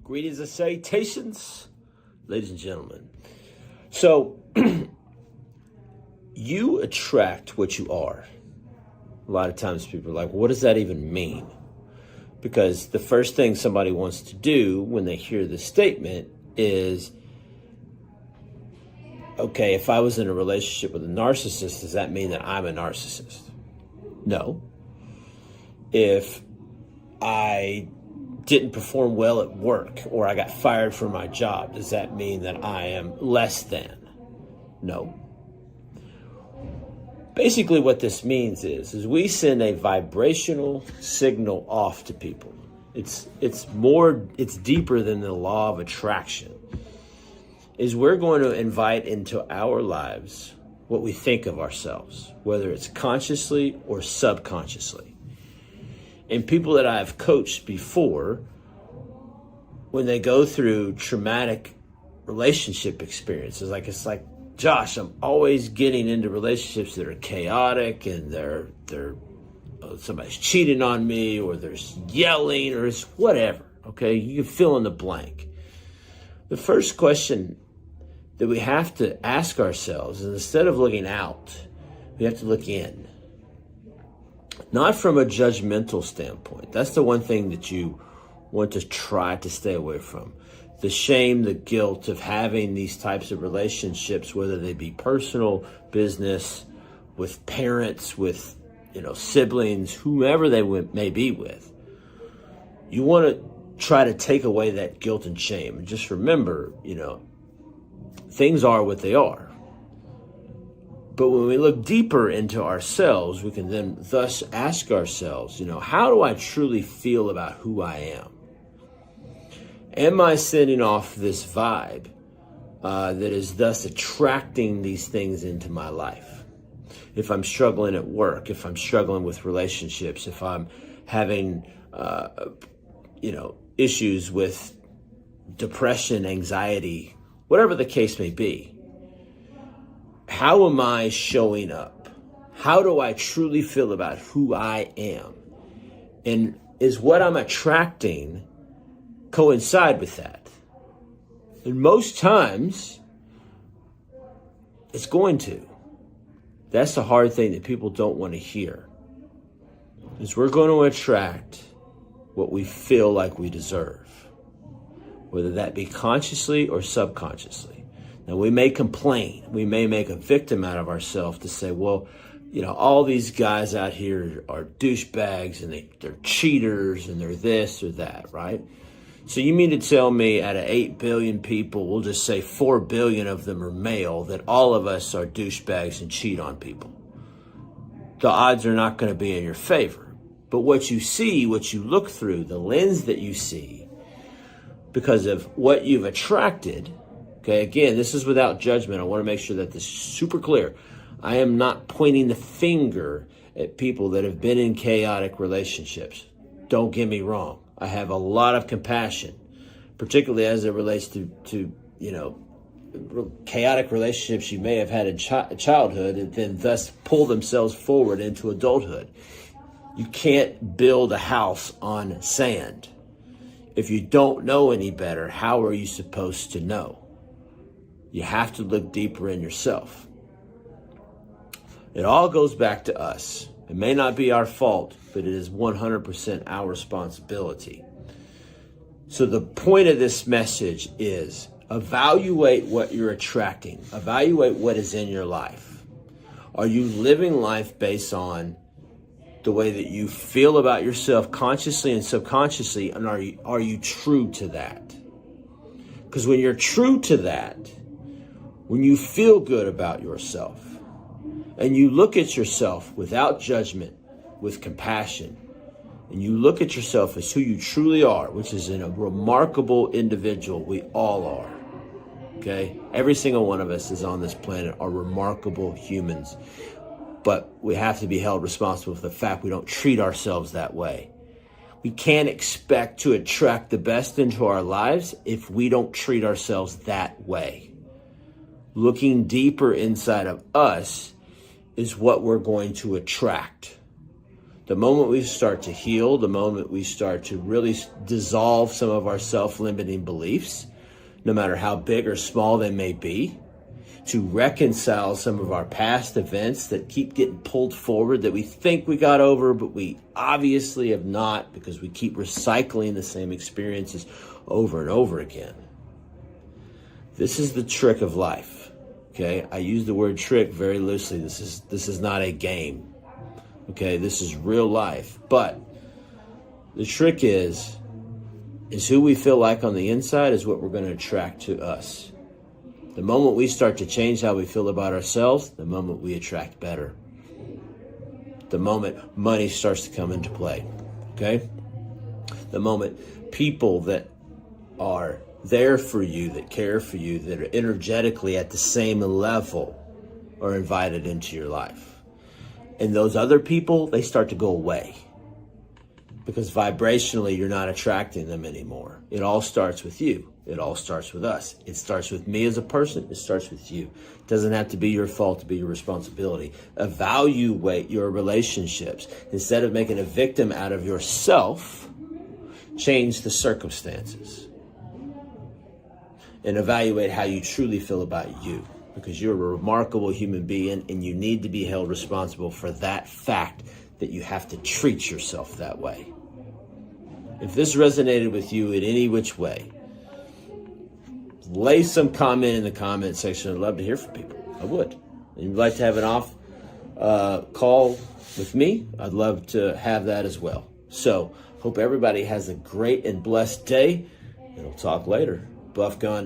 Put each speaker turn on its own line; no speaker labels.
Greetings and salutations, ladies and gentlemen. So, you attract what you are. A lot of times people are like, what does that even mean? Because the first thing somebody wants to do when they hear this statement is, okay, if I was in a relationship with a narcissist, does that mean that I'm a narcissist? No. If I didn't perform well at work or I got fired from my job, does that mean that I am less than? No. Basically what this means is we send a vibrational signal off to people. It's deeper than the law of attraction. Is we're going to invite into our lives what we think of ourselves, whether it's consciously or subconsciously. And people that I've coached before, when they go through traumatic relationship experiences, it's like, Josh, I'm always getting into relationships that are chaotic and they're somebody's cheating on me or there's yelling or it's whatever, okay? You can fill in the blank. The first question that we have to ask ourselves is, instead of looking out, we have to look in. Not from a judgmental standpoint. That's the one thing that you want to try to stay away from. The shame, the guilt of having these types of relationships, whether they be personal, business, with parents, with siblings, whomever they may be with. You want to try to take away that guilt and shame. And just remember, things are what they are. But when we look deeper into ourselves, we can then thus ask ourselves, how do I truly feel about who I am? Am I sending off this vibe that is thus attracting these things into my life? If I'm struggling at work, if I'm struggling with relationships, if I'm having, issues with depression, anxiety, whatever the case may be, how am I showing up? How do I truly feel about who I am? And is what I'm attracting coincide with that? And most times, it's going to. That's the hard thing that people don't want to hear. Is we're going to attract what we feel like we deserve, whether that be consciously or subconsciously. Now, we may complain. We may make a victim out of ourselves to say, well, all these guys out here are douchebags and they're cheaters and they're this or that, right? So you mean to tell me out of 8 billion people, we'll just say 4 billion of them are male, that all of us are douchebags and cheat on people? The odds are not going to be in your favor. But what you see, what you look through, the lens that you see, because of what you've attracted. Okay, again, this is without judgment. I want to make sure that this is super clear. I am not pointing the finger at people that have been in chaotic relationships. Don't get me wrong. I have a lot of compassion, particularly as it relates to chaotic relationships you may have had in childhood and then thus pull themselves forward into adulthood. You can't build a house on sand. If you don't know any better, how are you supposed to know? You have to look deeper in yourself. It all goes back to us. It may not be our fault, but it is 100% our responsibility. So the point of this message is evaluate what you're attracting. Evaluate what is in your life. Are you living life based on the way that you feel about yourself consciously and subconsciously, and are you true to that? Because when you're true to that, when you feel good about yourself and you look at yourself without judgment, with compassion, and you look at yourself as who you truly are, which is a remarkable individual, we all are, okay? Every single one of us is on this planet are remarkable humans, but we have to be held responsible for the fact we don't treat ourselves that way. We can't expect to attract the best into our lives if we don't treat ourselves that way. Looking deeper inside of us is what we're going to attract. The moment we start to heal, the moment we start to really dissolve some of our self-limiting beliefs, no matter how big or small they may be, to reconcile some of our past events that keep getting pulled forward that we think we got over, but we obviously have not, because we keep recycling the same experiences over and over again. This is the trick of life. Okay, I use the word trick very loosely. This is not a game. Okay, this is real life. But the trick is who we feel like on the inside is what we're going to attract to us. The moment we start to change how we feel about ourselves, the moment we attract better. The moment money starts to come into play. Okay? The moment people that are there for you, that care for you, that are energetically at the same level are invited into your life. And those other people, they start to go away. Because vibrationally, you're not attracting them anymore. It all starts with you. It all starts with us. It starts with me as a person. It starts with you. It doesn't have to be your fault to be your responsibility. Evaluate your relationships. Instead of making a victim out of yourself, change the circumstances. And evaluate how you truly feel about you. Because you're a remarkable human being and you need to be held responsible for that fact that you have to treat yourself that way. If this resonated with you in any which way, lay some comment in the comment section. I'd love to hear from people. I would. And you'd like to have an off call with me, I'd love to have that as well. So, hope everybody has a great and blessed day, and we'll talk later. Buff Gun.